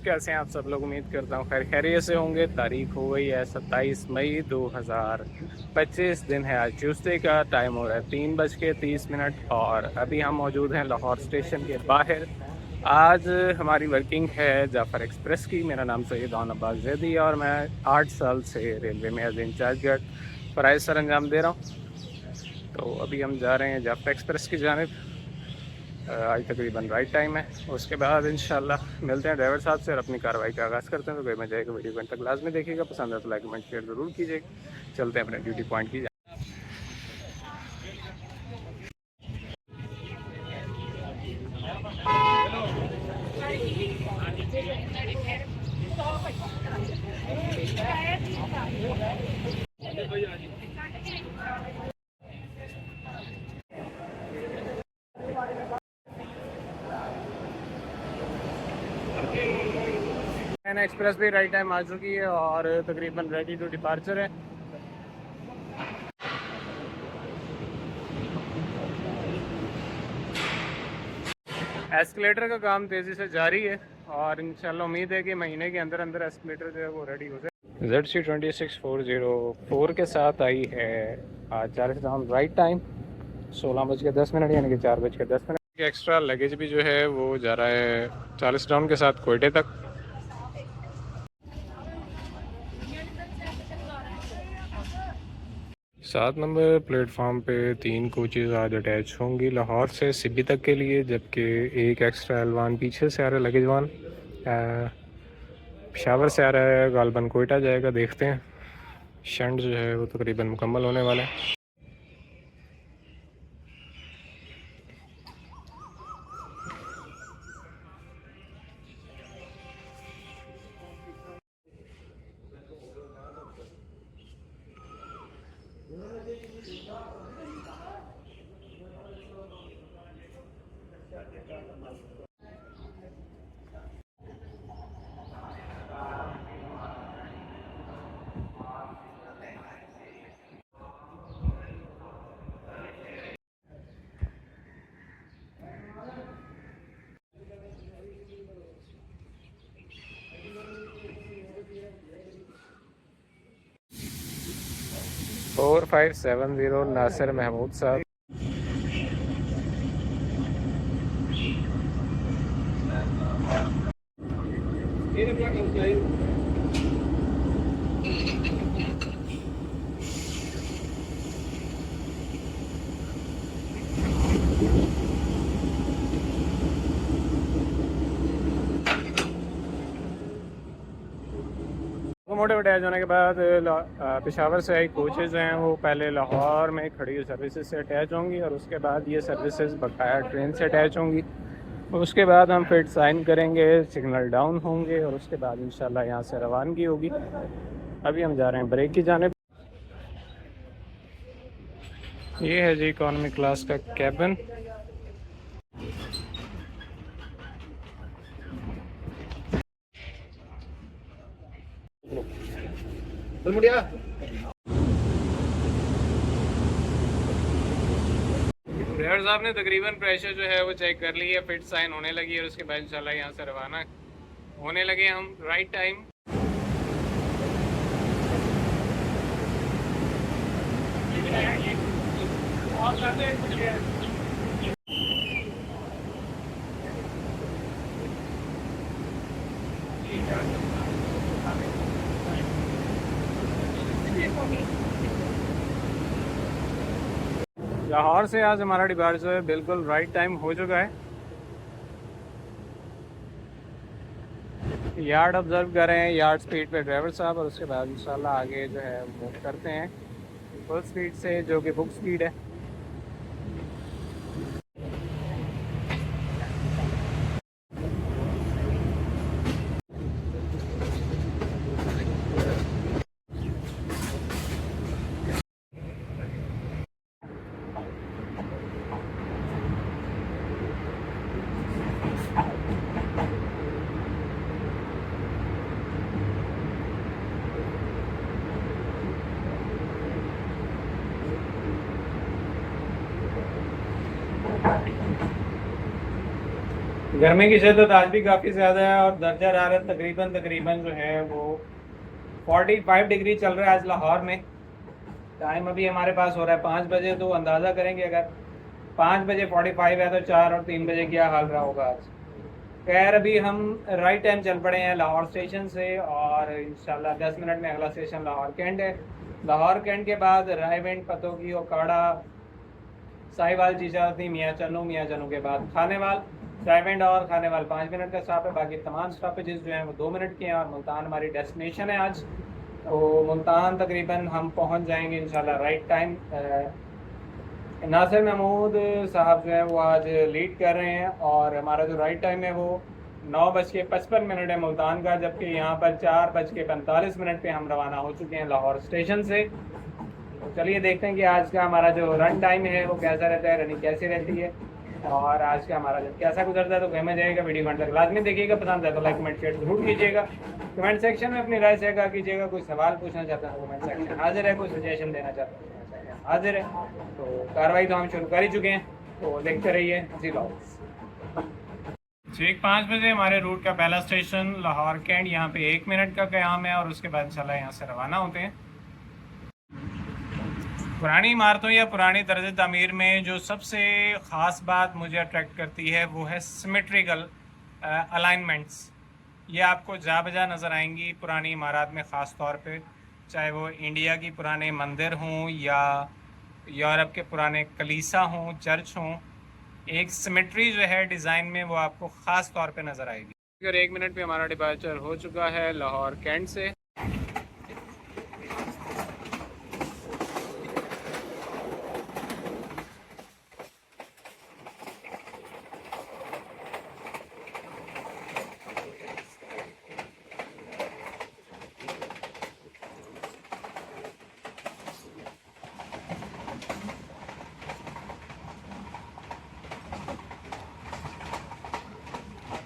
कैसे हैं आप सब लोग? उम्मीद करता हूँ खैर खैरियत से होंगे। तारीख हो गई है 27 मई 2025। दिन है आज ट्यूसडे का। टाइम हो रहा है 3:30 और अभी हम मौजूद हैं लाहौर स्टेशन के बाहर। आज हमारी वर्किंग है जाफ़र एक्सप्रेस की। मेरा नाम सैयद अब्बास जैदी है और मैं 8 साल से रेलवे में एज इंचार्ज गार्ड फ़राइज़ सर अंजाम दे रहा हूँ। तो अभी हम जा रहे हैं जाफ़र एक्सप्रेस की जानिब। आज तकरीबन राइट टाइम है। उसके बाद इंशाल्लाह मिलते हैं ड्राइवर साहब से और अपनी कार्रवाई का आगाज़ करते हैं। तो कोई मजा आएगा, वीडियो को अंत तक लाजमी देखिएगा। पसंद है तो लाइक कमेंट शेयर ज़रूर कीजिएगा। चलते हैं अपने ड्यूटी पॉइंट की। एक्सप्रेस भी राइट टाइम आ चुकी है और तकरीबन रेडी टू डिपार्चर है। एस्केलेटर का काम तेज़ी से जारी है और इंशाल्लाह उम्मीद है कि महीने के अंदर अंदर एस्केलेटर जो है वो रेडी हो जाए। ZC26404 के साथ आई है आज 40 डाउन राइट टाइम 16:10 यानी कि 4:10। एक्स्ट्रा लगेज भी जो है वो जा रहा है 40 डाउन के साथ कोयटे तक। 7 नंबर प्लेटफॉर्म पे 3 कोचेज़ आज अटैच होंगी लाहौर से सिब्बी तक के लिए, जबकि एक एक्स्ट्रा एलवान पीछे से आ रहा है लगेज वान। पेशावर से आ रहा है, गालबन कोयटा जाएगा। देखते हैं। शंट जो है वो तकरीबन मुकम्मल होने वाला है। फोर 570 नासिर महमूद साहब। मोटे अटैच होने के बाद पेशावर से आई कोचेज़ हैं वो पहले लाहौर में खड़ी सर्विसेज से अटैच होंगी और उसके बाद ये सर्विसेज बकाया ट्रेन से अटैच होंगी। उसके बाद हम फिर साइन करेंगे, सिग्नल डाउन होंगे और उसके बाद इंशाल्लाह यहाँ से रवानगी होगी। अभी हम जा रहे हैं ब्रेक की जानिब। ये है जी इकॉनमी क्लास का कैबिन। ड्राइवर साहब ने तकरीबन प्रेशर जो है वो चेक कर लिया, फिट साइन होने लगी और उसके बाद इंशाल्लाह यहाँ से रवाना होने लगे हम राइट टाइम। लाहौर से आज हमारा डिपार्चर है बिल्कुल राइट टाइम हो चुका है। यार्ड ऑब्जर्व कर रहे हैं, यार्ड स्पीड पे ड्राइवर साहब, और उसके बाद इंशाल्लाह आगे जो है वो करते हैं फुल स्पीड से, जो कि बुक स्पीड है। गर्मी की शिद्दत आज भी काफ़ी ज़्यादा है और दर्जा हरारत तकरीबन जो है वो 45 डिग्री चल रहा है आज लाहौर में। टाइम अभी हमारे पास हो रहा है 5 बजे, तो अंदाज़ा करेंगे अगर 5 बजे 45 है तो 4 और 3 बजे क्या हाल रहा होगा आज। खैर अभी हम राइट टाइम चल पड़े हैं लाहौर स्टेशन से और इंशाल्लाह 10 मिनट में अगला स्टेशन लाहौर कैंट है। लाहौर कैंट के बाद रायवेंट, पतोगी, ओकाड़ा, साहिवाल, चीचावती, मियाँ चन्नू के बाद खानेवाल। रायवेंट और खानेवाल 5 मिनट का स्टॉप है, बाकी तमाम स्टॉपेजेस जो हैं वो 2 मिनट के हैं और मुल्तान हमारी डेस्टिनेशन है आज। तो मुल्तान तकरीबन हम पहुंच जाएंगे इंशाल्लाह राइट टाइम। नासिर महमूद साहब जो हैं वो आज लीड कर रहे हैं और हमारा जो राइट टाइम है वो 9:55 है मुल्तान का, जबकि यहाँ पर 4:45 पे हम रवाना हो चुके हैं लाहौर स्टेशन से। तो चलिए देखते हैं कि आज का हमारा जो रन टाइम है वो कैसा रहता है, रनिंग कैसी रहती है और आज का हमारा जब कैसा गुजरता है। तो कहना जाएगा वीडियो घंटे लाजमी देखिएगा, पसंद है तो लाइक कमेंट शेयर जरूर कीजिएगा। कमेंट सेक्शन में अपनी राय शेयर कीजिएगा, कोई सवाल पूछना चाहता है कमेंट सेक्शन हाजिर है, कोई सजेशन देना चाहता है हाजिर है। तो कार्रवाई तो हम शुरू कर ही चुके हैं, तो देखते रहिए जी लॉग्स। ठीक 5 बजे हमारे रूट का पहला स्टेशन लाहौर कैंट, यहाँ पे 1 मिनट का क़याम है और उसके बाद इंशाल्लाह यहाँ से रवाना होते हैं। पुरानी इमारतों या पुरानी तर्ज तामीर में जो सबसे ख़ास बात मुझे अट्रैक्ट करती है वो है सिमेट्रिकल अलाइनमेंट्स। ये आपको जा बजा नज़र आएंगी पुरानी इमारत में, ख़ास तौर पे चाहे वो इंडिया की पुराने मंदिर हों या यूरोप के पुराने कलीसा हों, चर्च हों, एक सिमेट्री जो है डिज़ाइन में वो आपको ख़ास तौर पे नज़र आएगी। अगर 1 मिनट पे हमारा डिपार्चर हो चुका है लाहौर कैंट से।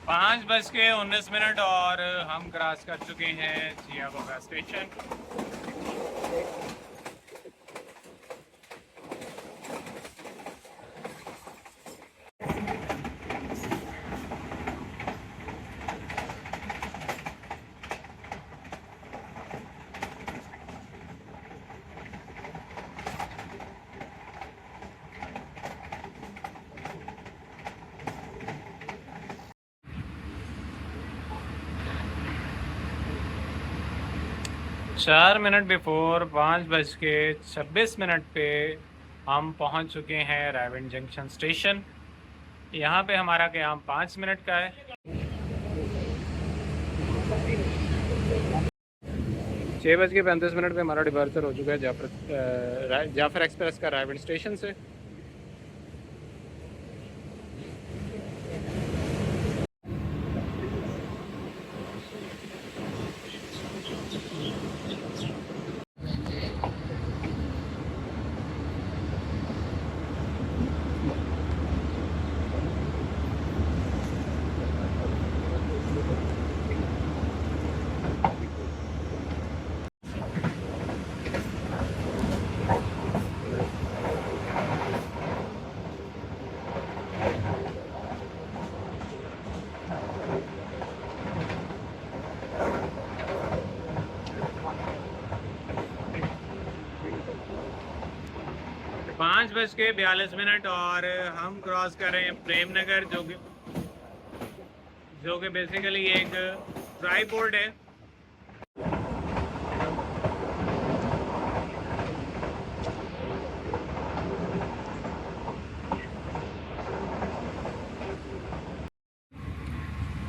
5:19 और हम क्रॉस कर चुके हैं चियागोगा स्टेशन। चार मिनट बिफोर 5:26 पे हम पहुंच चुके हैं रायवेंट जंक्शन स्टेशन। यहाँ पे हमारा क़याम 5 मिनट का है। 6:35 पे हमारा डिपार्चर हो चुका है जाफर एक्सप्रेस का रायवेंट स्टेशन से। पाँच बज के 42 और हम क्रॉस कर रहे हैं प्रेम नगर, जो कि बेसिकली एक ट्राई पोर्ट है।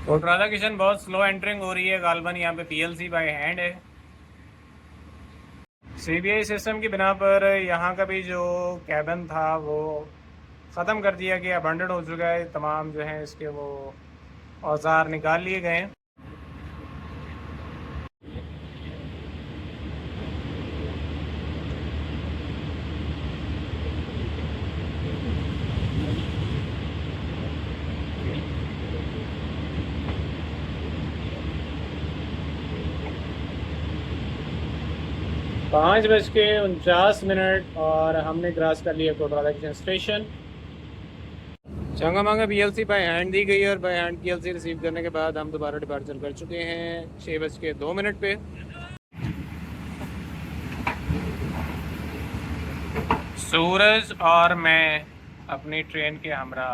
कोटराजा किशन बहुत स्लो एंटरिंग हो रही है, गालबन यहाँ पे पीएलसी बाय हैंड है। सीबीआई सिस्टम की बिना पर यहाँ का भी जो कैबिन था वो ख़त्म कर दिया गया, अबंडन हो चुका है। तमाम जो है इसके वो औजार निकाल लिए गए हैं। पाँच बज के 49 और हमने क्रॉस कर लिया Kotraja junction station. Changamanga PLC by hand दी गई और बाय हैंड पीएलसी रिसीव करने के बाद हम दोबारा डिपार्चर कर चुके हैं 6:02 पे। सूरज और मैं अपनी ट्रेन के हमरा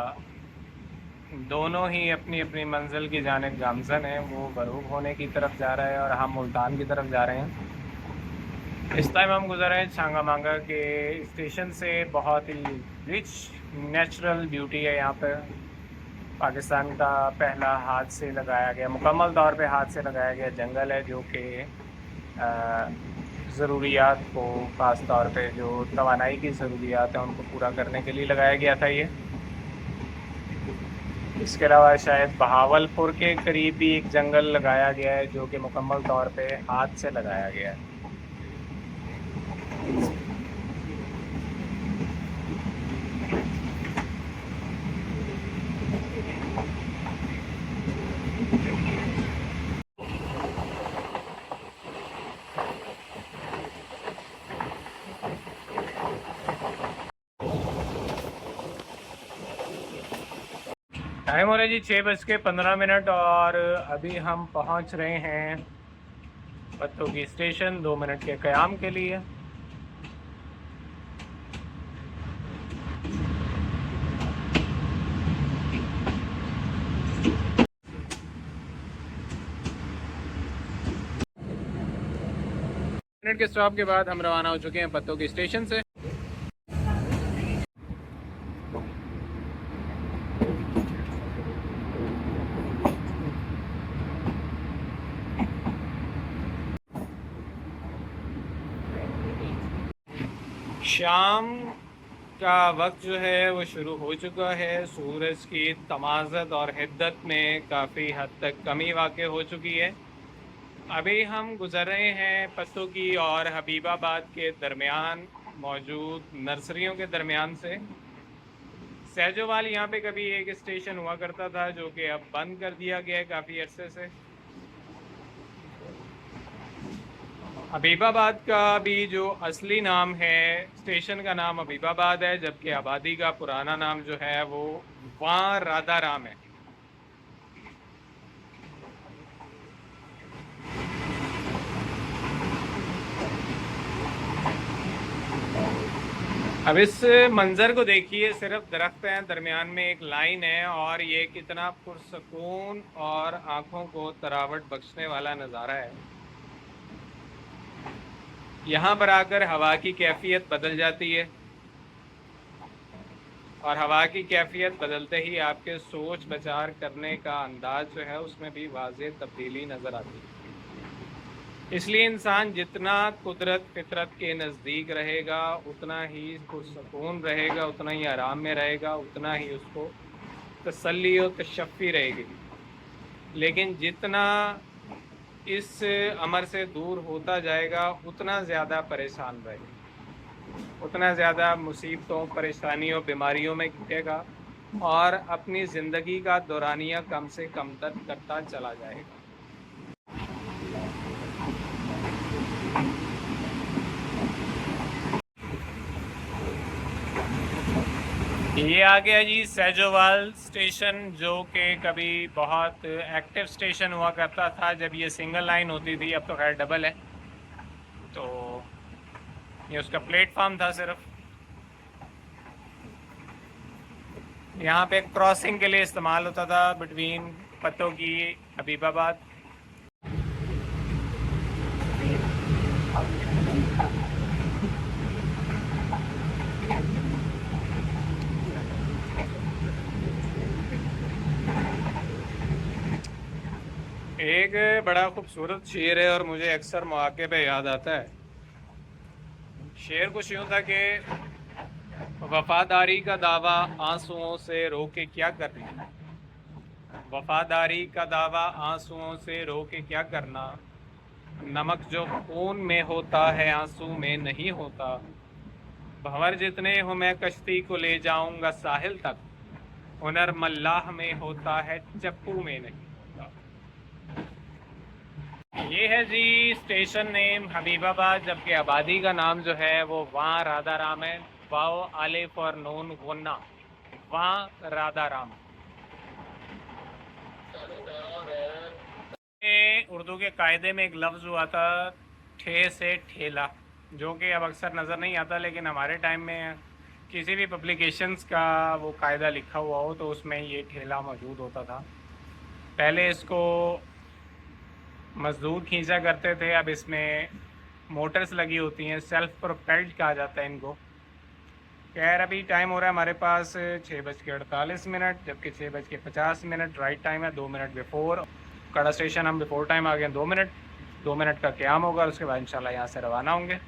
दोनों ही अपनी अपनी मंजिल की जानिब गामजन हैं। वो बरूक होने की तरफ जा रहा है और हम मुल्तान की तरफ जा रहे हैं। इस टाइम हम गुजर रहे हैं छांगामांगा के स्टेशन से। बहुत ही रिच नेचुरल ब्यूटी है यहाँ पर। पाकिस्तान का पहला हाथ से लगाया गया, मुकम्मल तौर पे हाथ से लगाया गया जंगल है, जो कि ज़रूरियात को, ख़ास तौर पे जो तवानाई की ज़रूरियात हैं उनको पूरा करने के लिए लगाया गया था ये। इसके अलावा शायद बहावलपुर के करीब भी एक जंगल लगाया गया है जो कि मुकम्मल तौर पे हाथ से लगाया गया है। टाइम हो रहा है जी 6:15 और अभी हम पहुंच रहे हैं पत्तों की स्टेशन 2 मिनट के क़याम के लिए। मिनट के स्टॉप के बाद हम रवाना हो चुके हैं पत्तों की स्टेशन से। शाम का वक्त जो है वो शुरू हो चुका है। सूरज की तमाज़त और हिद्दत में काफ़ी हद तक कमी वाक़ हो चुकी है। अभी हम गुज़र रहे हैं पत्तों की और हबीबाबाद के दरमियान मौजूद नर्सरियों के दरमियान से। सैजोवाल यहाँ पे कभी एक स्टेशन हुआ करता था जो कि अब बंद कर दिया गया है काफ़ी अरसे से। हबीबाबाद का भी जो असली नाम है, स्टेशन का नाम हबीबाबाद है, जबकि आबादी का पुराना नाम जो है वो वां राधाराम है। अब इस मंज़र को देखिए, सिर्फ दरख्त हैं, दरमियान में एक लाइन है और ये कितना पुरसकून और आँखों को तरावट बख्शने वाला नज़ारा है। यहाँ पर आकर हवा की कैफियत बदल जाती है और हवा की कैफियत बदलते ही आपके सोच विचार करने का अंदाज जो है उसमें भी वाज़ेह तब्दीली नज़र आती है। इसलिए इंसान जितना कुदरत फितरत के नज़दीक रहेगा उतना ही पुरसकून रहेगा, उतना ही आराम में रहेगा, उतना ही उसको तसल्ली और तशफ़ी रहेगी। लेकिन जितना इस अमर से दूर होता जाएगा उतना ज़्यादा परेशान रहेगा, उतना ज़्यादा मुसीबतों, परेशानियों, बीमारियों में घिरेगा और अपनी ज़िंदगी का दौरानिया कम से कम तर करता चला जाएगा। ये आ गया जी सैजोवाल स्टेशन, जो कि कभी बहुत एक्टिव स्टेशन हुआ करता था जब ये सिंगल लाइन होती थी। अब तो खैर डबल है। तो ये उसका प्लेटफॉर्म था सिर्फ। यहाँ पे क्रॉसिंग के लिए इस्तेमाल होता था बिटवीन पत्तों की हबीबाबाद। एक बड़ा खूबसूरत शेर है और मुझे अक्सर मौके पे याद आता है। शेर कुछ यूँ था कि वफादारी का दावा आंसुओं से रो के क्या करना, वफादारी का दावा आंसुओं से रो के क्या करना, नमक जो खून में होता है आंसू में नहीं होता, भंवर जितने हो मैं कश्ती को ले जाऊंगा साहिल तक, हुनर मल्लाह में होता है चप्पू में नहीं। ये है जी स्टेशन नेम हबीबाबाद, जबकि आबादी का नाम जो है वो वां राधाराम है। वाओ आलिफ और नून गुन्ना। वहाँ राधा राम। उर्दू के कायदे में एक लफ्ज़ हुआ था ठे से ठेला, जो कि अब अक्सर नज़र नहीं आता, लेकिन हमारे टाइम में किसी भी पब्लिकेशंस का वो कायदा लिखा हुआ हो तो उसमें ये ठेला मौजूद होता था। पहले इसको मज़दूर खींचा करते थे, अब इसमें मोटर्स लगी होती हैं, सेल्फ प्रोपेल्ड कहा जाता है इनको। खैर अभी टाइम हो रहा है हमारे पास 6:48, जबकि 6:50 राइट टाइम है, 2 मिनट बिफोर। कड़ा स्टेशन हम बिफोर टाइम आ गए, 2 मिनट का क़याम होगा, उसके बाद इंशाल्लाह यहाँ से रवाना होंगे।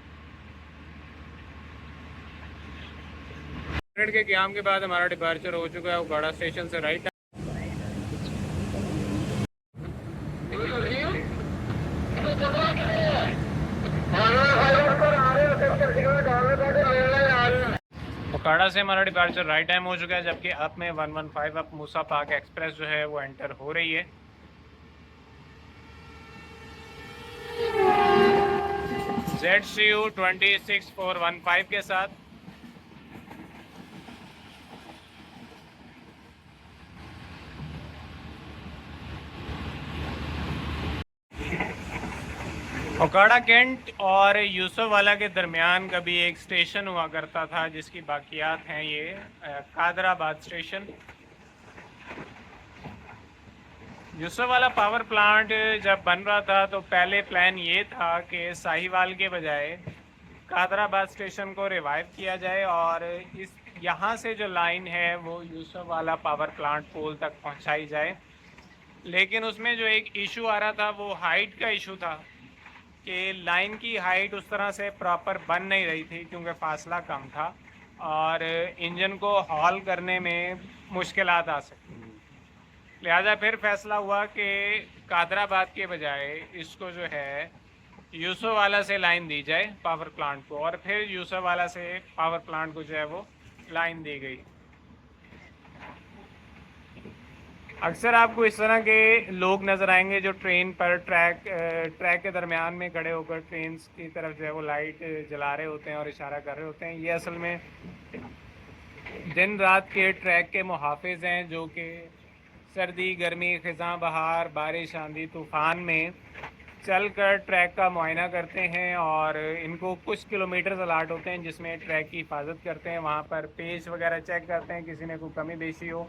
मिनट के क़याम के बाद हमारा डिपार्चर हो चुका है उगाड़ा स्टेशन से राइट। उकाड़ा से हमारा डिपार्चर राइट टाइम हो चुका है, जबकि अप में 115 अप मूसा पाक एक्सप्रेस जो है वो एंटर हो रही है। ZCU 26415 के साथ। उकाड़ा कैंट और यूसुफवाला के दरमियान कभी एक स्टेशन हुआ करता था जिसकी बाकियात हैं ये कादराबाद स्टेशन। यूसुफवाला पावर प्लांट जब बन रहा था तो पहले प्लान ये था कि साहिवाल के बजाय कादराबाद स्टेशन को रिवाइव किया जाए और इस यहाँ से जो लाइन है वो यूसुफवाला पावर प्लांट पोल तक पहुँचाई जाए। लेकिन उसमें जो एक इशू आ रहा था वो हाइट का इशू था कि लाइन की हाइट उस तरह से प्रॉपर बन नहीं रही थी क्योंकि फासला कम था और इंजन को हॉल करने में मुश्किलात आ सकती थी। लिहाजा फिर फैसला हुआ कि कादराबाद के बजाय इसको जो है यूसुफवाला से लाइन दी जाए पावर प्लांट को, और फिर यूसुफवाला से पावर प्लांट को जो है वो लाइन दी गई। अक्सर आपको इस तरह के लोग नज़र आएंगे जो ट्रेन पर ट्रैक के दरमियान में खड़े होकर ट्रेन की तरफ जो है वो लाइट जला रहे होते हैं और इशारा कर रहे होते हैं। ये असल में दिन रात के ट्रैक के मुहाफिज हैं जो कि सर्दी गर्मी ख़ज़ां बहार बारिश आंधी तूफ़ान में चल कर ट्रैक का मुआयना करते हैं और इनको कुछ किलोमीटर अलाट होते हैं जिसमें ट्रैक की हिफाजत करते हैं। वहाँ पर पेच वगैरह चेक करते हैं, किसी ने कोई कमी बेशी हो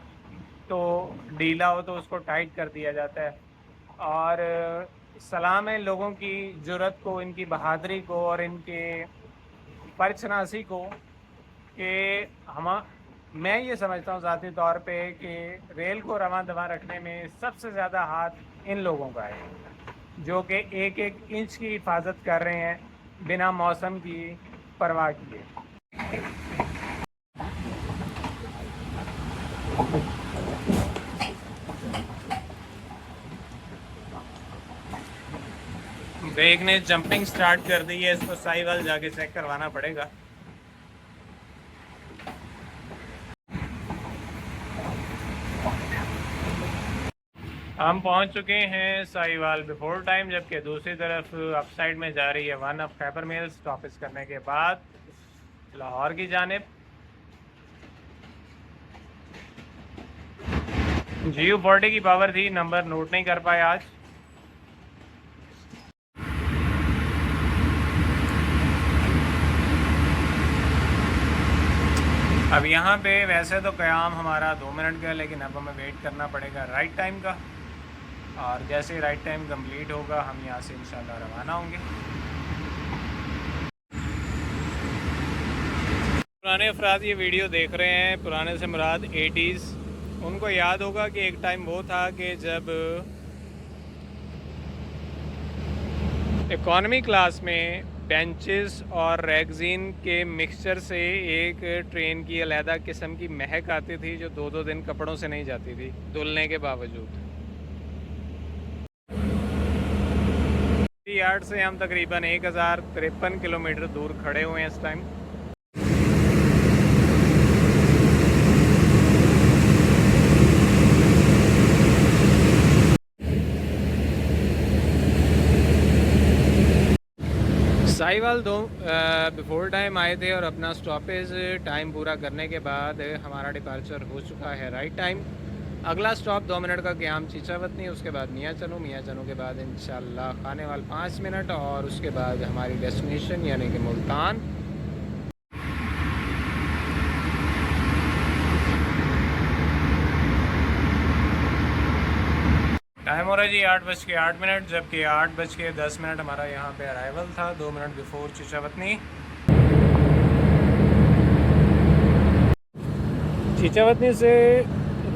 तो ढीला हो तो उसको टाइट कर दिया जाता है। और सलाम है लोगों की जुर्रत को, इनकी बहादुरी को और इनके परछनासी को कि मैं ये समझता हूँ ज़ाती तौर पे कि रेल को रवां दवां रखने में सबसे ज़्यादा हाथ इन लोगों का है जो कि एक एक इंच की हिफाजत कर रहे हैं बिना मौसम की परवाह किए। ब्रेक ने जंपिंग स्टार्ट कर दी है, इसको साहिवाल जाके चेक करवाना पड़ेगा। हम पहुंच चुके हैं साहिवाल बिफोर टाइम, जबकि दूसरी तरफ अप साइड में जा रही है one of Khyber Mail's stoppage करने के बाद लाहौर की जानिब। GU40 की पावर थी, नंबर नोट नहीं कर पाए आज। अब यहाँ पे वैसे तो क़याम हमारा 2 मिनट का, लेकिन अब हमें वेट करना पड़ेगा राइट टाइम का, और जैसे राइट टाइम कंप्लीट होगा हम यहाँ से इंशाल्लाह रवाना होंगे। पुराने अफराद ये वीडियो देख रहे हैं, पुराने से मुराद 80s, उनको याद होगा कि एक टाइम वो था कि जब इकॉनमी क्लास में बेंचेस और रैगज़ीन के मिक्सचर से एक ट्रेन की अलहदा किस्म की महक आती थी जो 2-2 दिन कपड़ों से नहीं जाती थी धुलने के बावजूद। यार्ड से हम तकरीबन 1053 किलोमीटर दूर खड़े हुए हैं इस टाइम। साहिवाल दो बिफोर टाइम आए थे और अपना स्टॉपेज टाइम पूरा करने के बाद हमारा डिपार्चर हो चुका है राइट टाइम। अगला स्टॉप 2 मिनट का क्याम चीचावतनी, उसके बाद मियाँ चनू के बाद इंशाल्लाह खानेवाल 5 मिनट और उसके बाद हमारी डेस्टिनेशन यानी कि मुल्तान। टाइम हो रहा है जी 8:08, जबकि 8:10 हमारा यहाँ पे अराइवल था, 2 मिनट बिफोर चीचावतनी। चीचावतनी से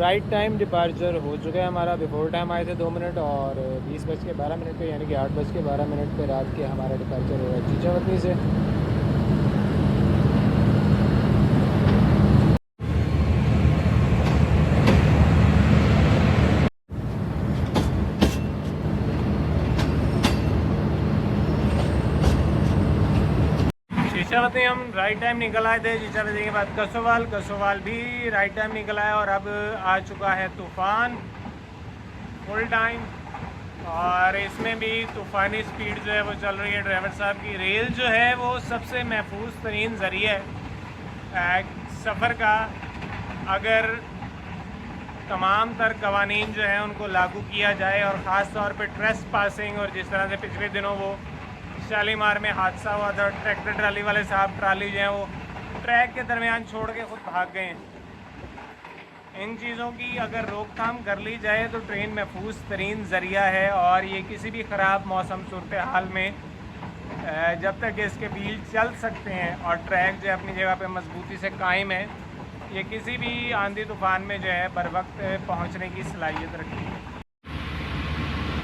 राइट टाइम डिपार्चर हो चुका है हमारा। बिफोर टाइम आए थे 2 मिनट और 20:12 पे यानी कि 8:12 पे रात के हमारा डिपार्चर हो रहा है चीचावतनी से। चीचावतनी हम राइट टाइम निकल आए थे। चीचावतनी के बाद कसोवाल भी राइट टाइम निकल आया और अब आ चुका है तूफ़ान फुल टाइम, और इसमें भी तूफ़ानी स्पीड जो है वो चल रही है ड्राइवर साहब की। रेल जो है वो सबसे महफूज तरीन ज़रिया है सफ़र का। अगर तमाम तर कवानीन जो है उनको लागू किया जाए और ख़ास तौर पे ट्रेस पासिंग, और जिस तरह से पिछले दिनों वो शालीमार में हादसा हुआ था, ट्रैक्टर ट्राली वाले साहब ट्राली जो है वो ट्रैक के दरमियान छोड़ के खुद भाग गए हैं। इन चीज़ों की अगर रोकथाम कर ली जाए तो ट्रेन महफूज तरीन ज़रिया है, और ये किसी भी ख़राब मौसम सूरत हाल में जब तक इसके व्हील चल सकते हैं और ट्रैक जो अपनी जगह पे मजबूती से कायम है, ये किसी भी आंधी तूफ़ान में जो है बर वक्त पहुँचने की सलाहियत रखती है।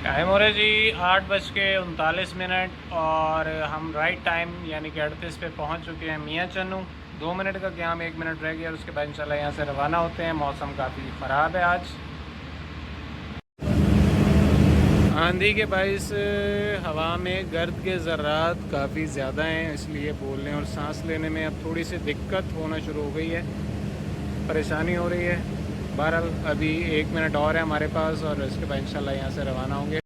टाइम हो रहा है जी 8:39 और हम राइट टाइम यानी कि 38 पे पहुंच चुके हैं मियाँ चन्नू। 2 मिनट का क्याम 1 मिनट रह गया, उसके बाद इंशाल्लाह यहाँ से रवाना होते हैं। मौसम काफ़ी ख़राब है आज, आंधी के बाइस हवा में गर्द के ज़र्रात काफ़ी ज़्यादा हैं, इसलिए बोलने और सांस लेने में अब थोड़ी सी दिक्कत होना शुरू हो गई है, परेशानी हो रही है। बहरहाल अभी 1 मिनट और है हमारे पास और इसके बाद इंशाल्लाह यहाँ से रवाना होंगे।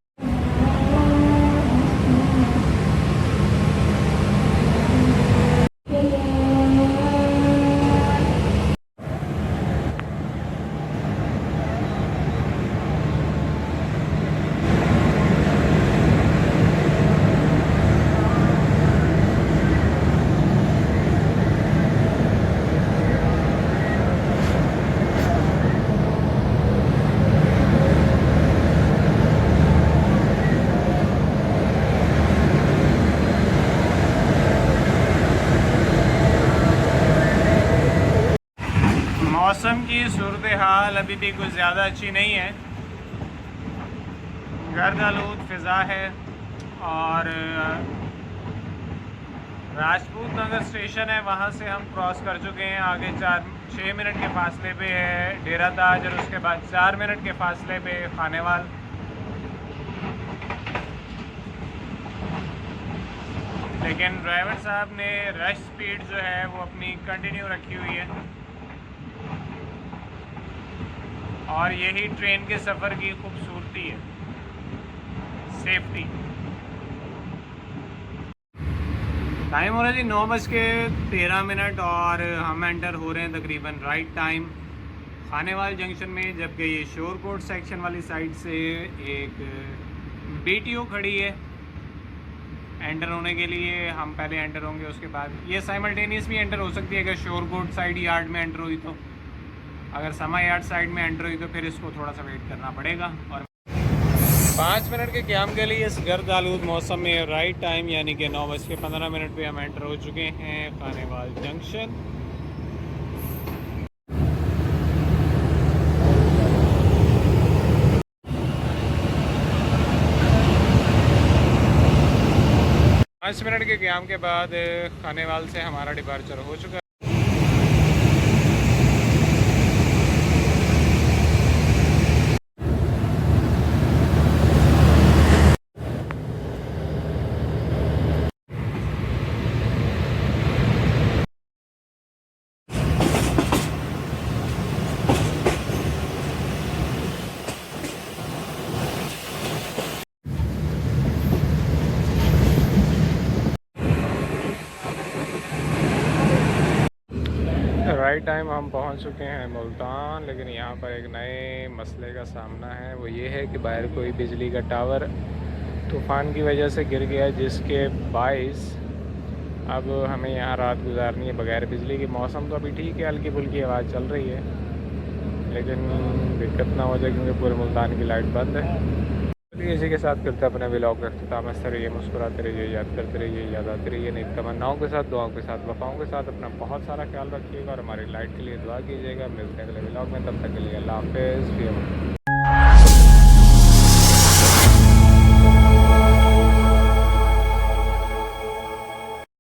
मौसम की सूरत हाल अभी भी कुछ ज़्यादा अच्छी नहीं है, गर्द आलूद फ़िज़ा है। और राजपूत नगर स्टेशन है, वहाँ से हम क्रॉस कर चुके हैं। आगे 4-6 मिनट के फासले पे है डेरा ताज और उसके बाद 4 मिनट के फासले पे खानेवाल। लेकिन ड्राइवर साहब ने रश स्पीड जो है वो अपनी कंटिन्यू रखी हुई है, और यही ट्रेन के सफ़र की खूबसूरती है, सेफ्टी। टाइम हो रहा है जी 9:13 और हम एंटर हो रहे हैं तकरीबन राइट टाइम खानेवाल जंक्शन में, जबकि ये शोरकोट सेक्शन वाली साइड से एक BTO खड़ी है एंटर होने के लिए। हम पहले एंटर होंगे, उसके बाद ये साइमल्टेनियस भी एंटर हो सकती है अगर शोरकोट साइड यार्ड में एंटर हुई तो। अगर समा यार्ड साइड में एंटर हुई तो फिर इसको थोड़ा सा वेट करना पड़ेगा। और 5 मिनट के क्याम के लिए इस गर्द आलूद मौसम में राइट टाइम यानी कि 9:15 पे हम एंटर हो चुके हैं खानेवाल जंक्शन। पाँच मिनट के क्याम के बाद खानेवाल से हमारा डिपार्चर हो चुका है। राइट टाइम हम पहुंच चुके हैं मुल्तान, लेकिन यहाँ पर एक नए मसले का सामना है। वो ये है कि बाहर कोई बिजली का टावर तूफ़ान की वजह से गिर गया, जिसके बाइस अब हमें यहाँ रात गुजारनी है बगैर बिजली के। मौसम तो अभी ठीक है, हल्की फुल्की आवाज़ चल रही है, लेकिन दिक्कत ना हो जाए क्योंकि पूरे मुल्तान की लाइट बंद है। चलिए इसी के साथ करते हैं अपने व्लॉग का अख्ताम। हंसते रहिए, मुस्कुराते रहिए, याद करते रहिए, याद आते रहिए नई तमन्नाओं के साथ, दुआओं के साथ, वफ़ाओं के साथ। अपना बहुत सारा ख्याल रखिएगा और हमारी लाइट के लिए दुआ कीजिएगा। मिलते हैं अगले व्लॉग में, तब तक के लिए अल्लाह हाफ़िज़।